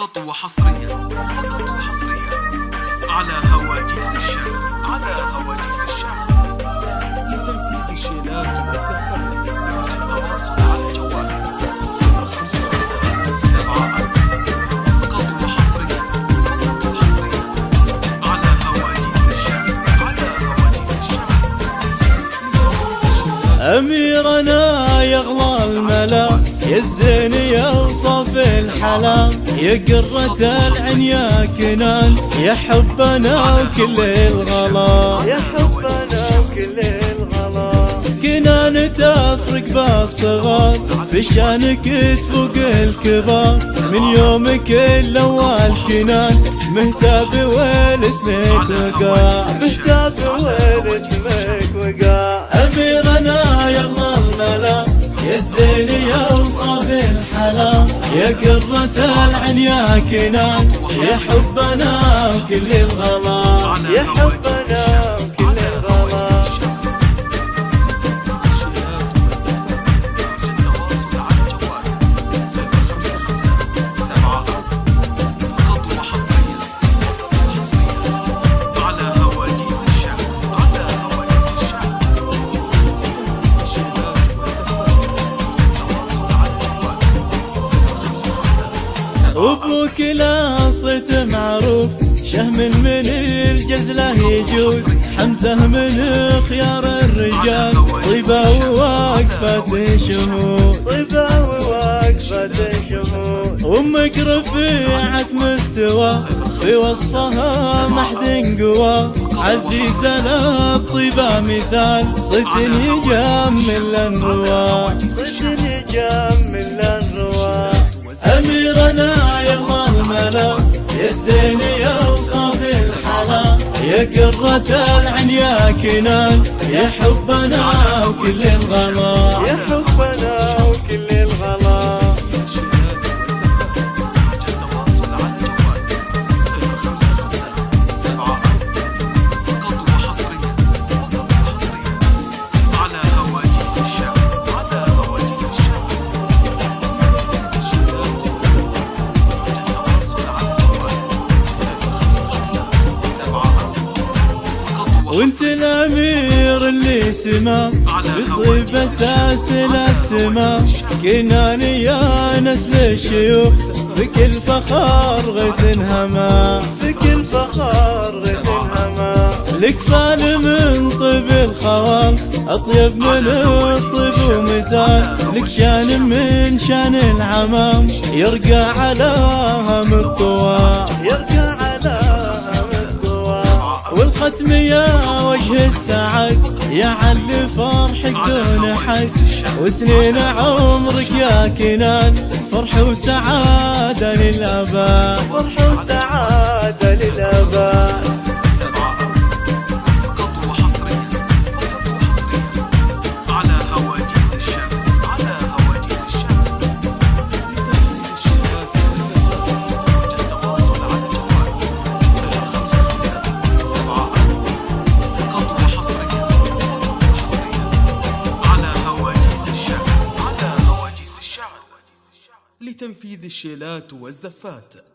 فقط وحصريا على هواجيس الشعر لتنفيذ الشيلات والزفات. التواصل على الجوال 055 فقط وحصريا على هواجيس الشعر أميرنا يغلى الملا يزين يوصف الحلا يا قرة العين يا كنان يا حبنا وكل الغلا كنان تفرق بالصغار في شانك تفوق الكبار من يومك الأول كنان مهتاب والاسمك وقع أميرنا يغلى الملا يزين يوصف الحلا يا قرة العين يا كنان يا حبنا وكل الغلا أبوك لا صيت معروف شهم من الجزلة يجود حمزة من خيار الرجال طيبة وواقفة شهود أمك رفيعة مستوى في وصفها محد قوى عزيزة للطيبة مثال صيت يجمل الروا أميرنا يغلى الملا يزين يوصف الحلا يا قرة العين يا كنان يا حبنا وكل الغلا وانت الامير اللي سما بطيب اساسل السما كناني يا نسل الشيوخ بكل فخار غيث انهما لك فال من طيب الخوال اطيب من الطيب ومثال لك شان من شان العمام يرقى على هم الطوى والختم يا وجه السعد يا علي فرحك دون حد وسنين عمرك يا كنان فرح وسعادة للآباء لتنفيذ الشيلات والزفات.